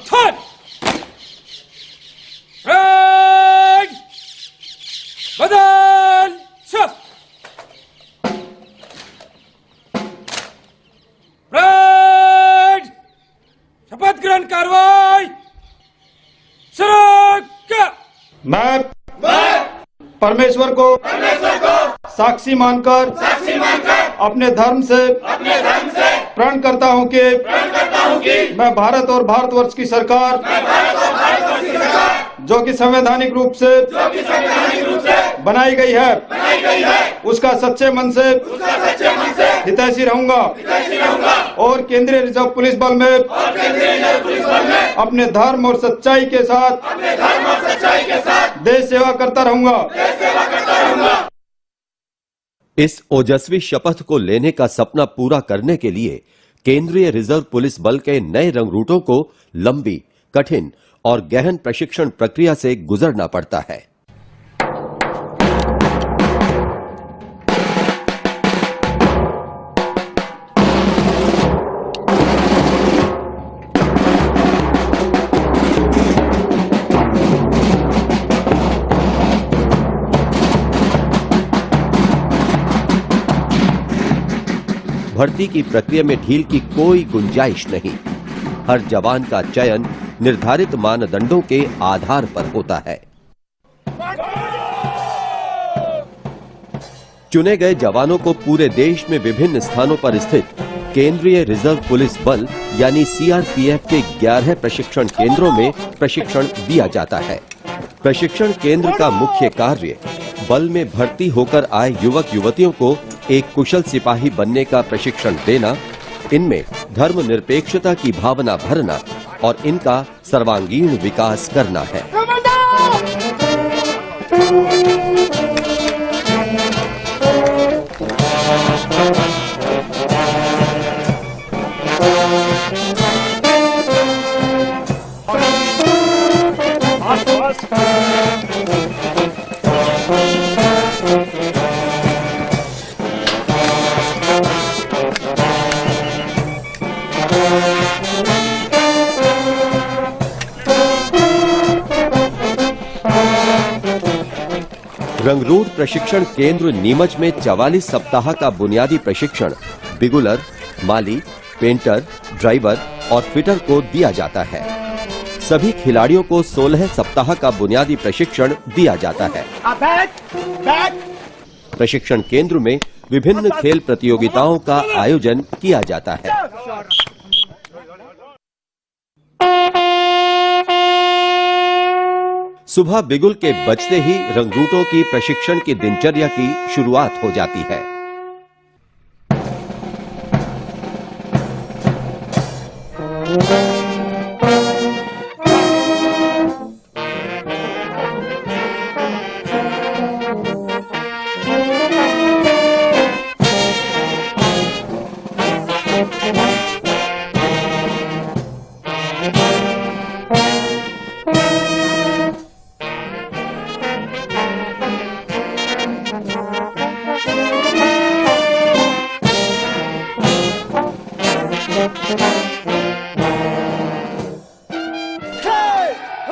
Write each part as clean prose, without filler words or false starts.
सावधान। रेड बदल शफ। रेड शपथ ग्रहण कार्रवाई शुरू कर। मैं परमेश्वर को साक्षी मानकर अपने धर्म से प्रण करता हूं कि मैं भारत और भारतवर्ष की सरकार जो कि संवैधानिक रूप से बनाई गई है उसका सच्चे मन से हितैषी रहूंगा और केंद्रीय रिजर्व पुलिस बल में अपने धर्म और सच्चाई के साथ देश सेवा करता रहूंगा। इस ओजस्वी शपथ को लेने का सपना पूरा करने के लिए केंद्रीय रिजर्व पुलिस बल के नए रंगरूटों को लंबी, कठिन और गहन प्रशिक्षण प्रक्रिया से गुजरना पड़ता है। भर्ती की प्रक्रिया में ढील की कोई गुंजाइश नहीं। हर जवान का चयन निर्धारित मानदंडों के आधार पर होता है। चुने गए जवानों को पूरे देश में विभिन्न स्थानों पर स्थित केंद्रीय रिजर्व पुलिस बल यानी सीआरपीएफ के 11 प्रशिक्षण केंद्रों में प्रशिक्षण दिया जाता है। प्रशिक्षण केंद्र का मुख्य कार्य बल में भर्ती होकर आए युवक युवतियों को एक कुशल सिपाही बनने का प्रशिक्षण देना, इनमें धर्मनिरपेक्षता की भावना भरना और इनका सर्वांगीण विकास करना है। रंगरूट प्रशिक्षण केंद्र नीमच में 44 सप्ताह का बुनियादी प्रशिक्षण बिगुलर, माली, पेंटर, ड्राइवर और फिटर को दिया जाता है। सभी खिलाड़ियों को 16 सप्ताह का बुनियादी प्रशिक्षण दिया जाता है। प्रशिक्षण केंद्र में विभिन्न खेल प्रतियोगिताओं का आयोजन किया जाता है। सुबह बिगुल के बजते ही रंगरूटों की प्रशिक्षण की दिनचर्या की शुरुआत हो जाती है।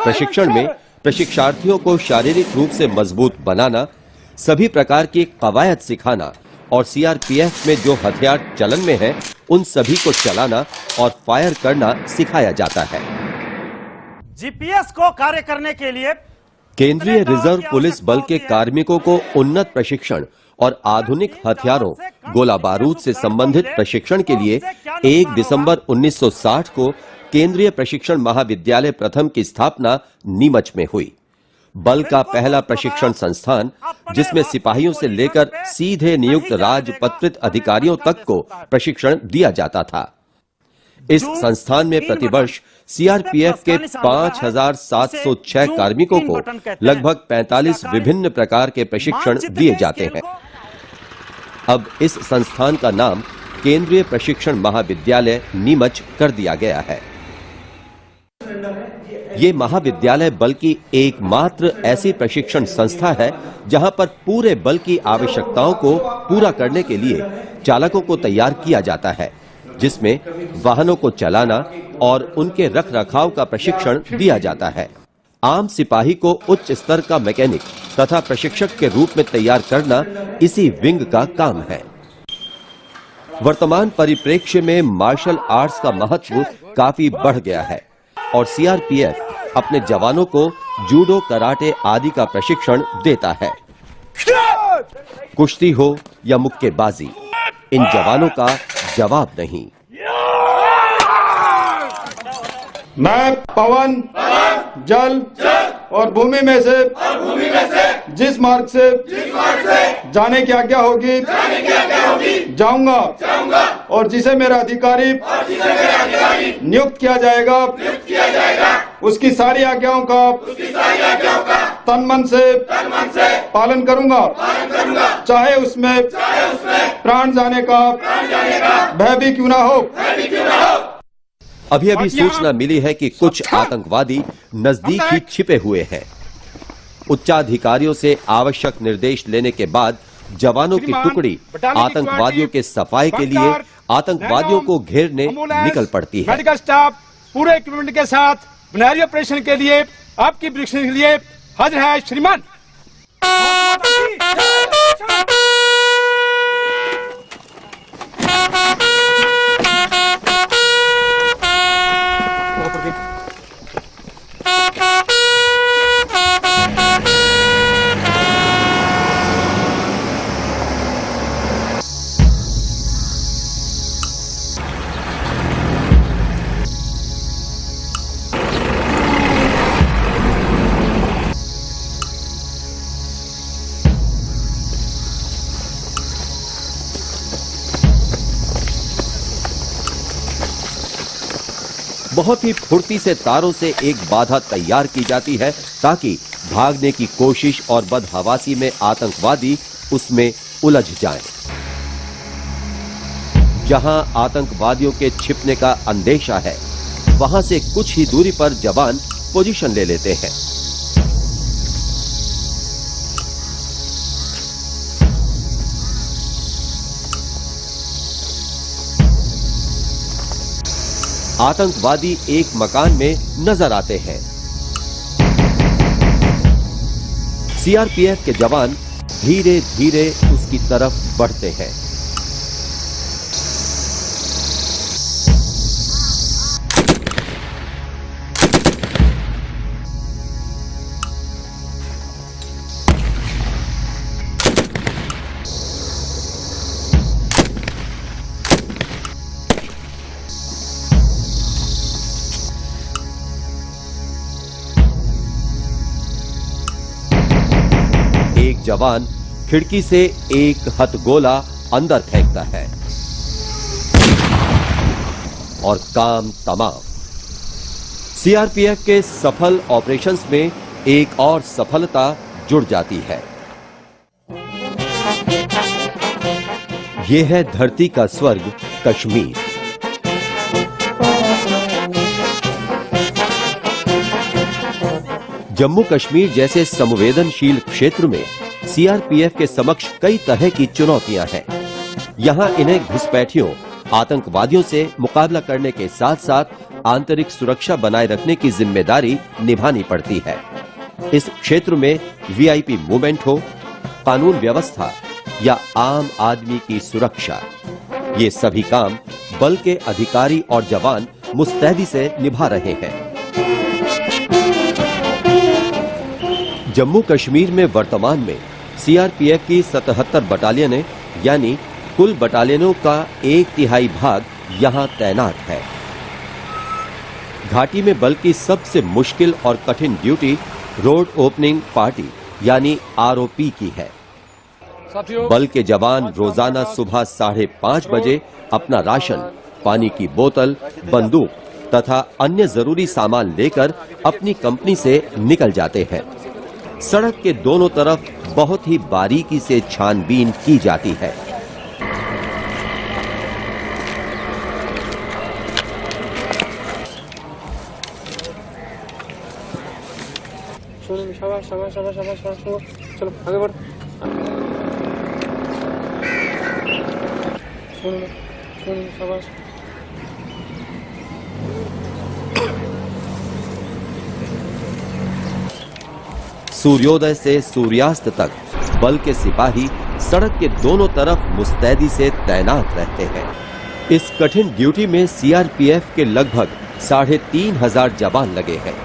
प्रशिक्षण में प्रशिक्षार्थियों को शारीरिक रूप से मजबूत बनाना, सभी प्रकार की कवायद सिखाना और सीआरपीएफ में जो हथियार चलन में हैं, उन सभी को चलाना और फायर करना सिखाया जाता है। जीपीएस को कार्य करने के लिए केंद्रीय रिजर्व पुलिस बल के कार्मिकों को उन्नत प्रशिक्षण और आधुनिक हथियारों, गोला बारूद से संबंधित प्रशिक्षण के लिए 1 दिसंबर 1960 को केंद्रीय प्रशिक्षण महाविद्यालय प्रथम की स्थापना नीमच में हुई। बल का पहला प्रशिक्षण संस्थान, जिसमें सिपाहियों से लेकर सीधे नियुक्त राजपत्रित अधिकारियों तक को प्रशिक्षण दिया जाता था। इस संस्थान में प्रतिवर्ष सीआरपीएफ के 5,706 कार्मिकों को लगभग 45 विभिन्न प्रकार के प्रशिक्षण दिए जाते हैं। अब इस संस्थान का नाम केंद्रीय प्रशिक्षण महाविद्यालय नीमच कर दिया गया है। ये महाविद्यालय बल की एकमात्र ऐसी प्रशिक्षण संस्था है जहां पर पूरे बल की आवश्यकताओं को पूरा करने के लिए चालकों को तैयार किया जाता है। जिसमें वाहनों को चलाना और उनके रखरखाव का प्रशिक्षण दिया जाता है। आम सिपाही को उच्च स्तर का मैकेनिक तथा प्रशिक्षक के रूप में तैयार करना इसी विंग का काम है। वर्तमान परिप्रेक्ष्य में मार्शल आर्ट्स का महत्व काफी बढ़ गया है और सीआरपीएफ अपने जवानों को जूडो, कराटे आदि का प्रशिक्षण देता है। कुश्ती हो या मुक्केबाजी, इन जवानों का जवाब नहीं। मैं पवन, जल और भूमि में से जिस मार्ग से जाने की आज्ञा होगी जाऊंगा और जिसे मेरा अधिकारी नियुक्त किया जाएगा उसकी सारी आज्ञाओं का तन मन से पालन करूंगा, चाहे उसमें प्राण जाने का भय भी क्यों ना हो। अभी अभी सूचना मिली है कि कुछ आतंकवादी नजदीक ही छिपे हुए हैं। उच्चाधिकारियों से आवश्यक निर्देश लेने के बाद जवानों की टुकड़ी आतंकवादियों के सफाई के लिए आतंकवादियों को घेरने निकल पड़ती है। मेडिकल स्टाफ पूरे इक्विपमेंट के साथ बुनियादी ऑपरेशन के लिए आपकी परीक्षण के लिए हाजिर है श्रीमान। बहुत ही फुर्ती से तारों से एक बाधा तैयार की जाती है ताकि भागने की कोशिश और बदहवासी में आतंकवादी उसमें उलझ जाएं। जहां आतंकवादियों के छिपने का अंदेशा है वहां से कुछ ही दूरी पर जवान पोजीशन ले लेते हैं। आतंकवादी एक मकान में नजर आते हैं। सीआरपीएफ के जवान धीरे धीरे उसकी तरफ बढ़ते हैं। एक जवान खिड़की से एक हथगोला अंदर फेंकता है और काम तमाम। सीआरपीएफ के सफल ऑपरेशंस में एक और सफलता जुड़ जाती है। यह है धरती का स्वर्ग कश्मीर। जम्मू कश्मीर जैसे संवेदनशील क्षेत्र में सीआरपीएफ के समक्ष कई तरह की चुनौतियां हैं। यहां इन्हें घुसपैठियों, आतंकवादियों से मुकाबला करने के साथ साथ आंतरिक सुरक्षा बनाए रखने की जिम्मेदारी निभानी पड़ती है। इस क्षेत्र में वीआईपी मूवमेंट हो, कानून व्यवस्था या आम आदमी की सुरक्षा, ये सभी काम बल के अधिकारी और जवान मुस्तैदी से निभा रहे हैं। जम्मू कश्मीर में वर्तमान में सीआरपीएफ की 77 बटालियनें यानी कुल बटालियनों का 1/3 भाग यहां तैनात है। घाटी में बल की सबसे मुश्किल और कठिन ड्यूटी रोड ओपनिंग पार्टी यानी आरओपी की है। बल के जवान रोजाना सुबह 5:30 बजे अपना राशन, पानी की बोतल, बंदूक तथा अन्य जरूरी सामान लेकर अपनी कंपनी से निकल जाते हैं। सड़क के दोनों तरफ बहुत ही बारीकी से छानबीन की जाती है। शाबाश शाबाश शाबाश शाबाश शाबाश, चलो आगे बढ़। शाबाश सूर्योदय से सूर्यास्त तक बल के सिपाही सड़क के दोनों तरफ मुस्तैदी से तैनात रहते हैं। इस कठिन ड्यूटी में सीआरपीएफ के लगभग 3,500 जवान लगे हैं।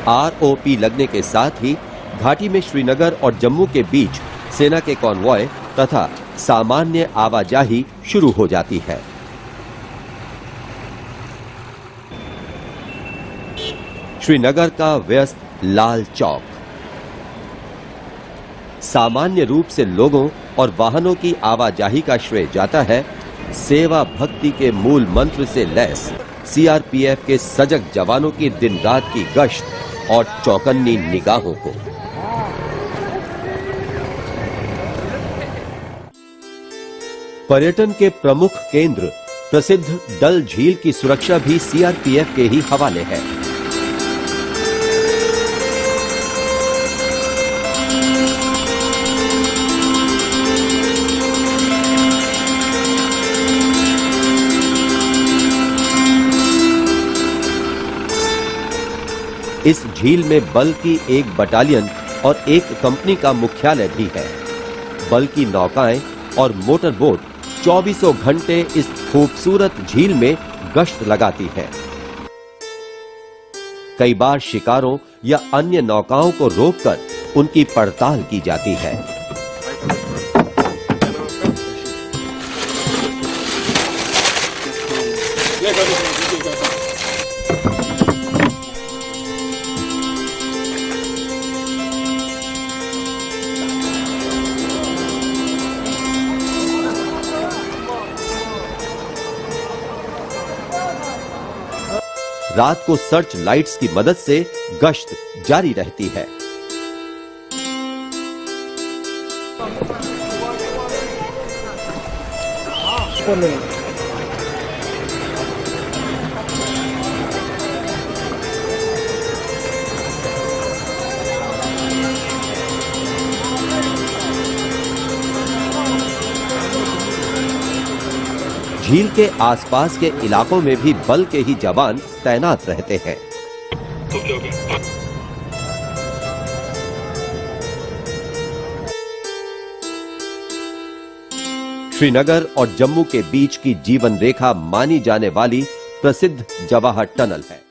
आरओपी लगने के साथ ही घाटी में श्रीनगर और जम्मू के बीच सेना के कॉन्वॉय तथा सामान्य आवाजाही शुरू हो जाती है। श्रीनगर का व्यस्त लाल चौक सामान्य रूप से लोगों और वाहनों की आवाजाही का श्रेय जाता है सेवा भक्ति के मूल मंत्र से लैस सीआरपीएफ के सजग जवानों की दिन रात की गश्त और चौकन्नी निगाहों को। पर्यटन के प्रमुख केंद्र प्रसिद्ध डल झील की सुरक्षा भी सीआरपीएफ के ही हवाले है। इस झील में बल की एक बटालियन और एक कंपनी का मुख्यालय भी है। बल की नौकाएं और मोटर बोट 24 घंटे इस खूबसूरत झील में गश्त लगाती हैं। कई बार शिकारों या अन्य नौकाओं को रोककर उनकी पड़ताल की जाती है। रात को सर्च लाइट्स की मदद से गश्त जारी रहती है। झील के आसपास के इलाकों में भी बल के ही जवान तैनात रहते हैं। श्रीनगर और जम्मू के बीच की जीवन रेखा मानी जाने वाली प्रसिद्ध जवाहर टनल है।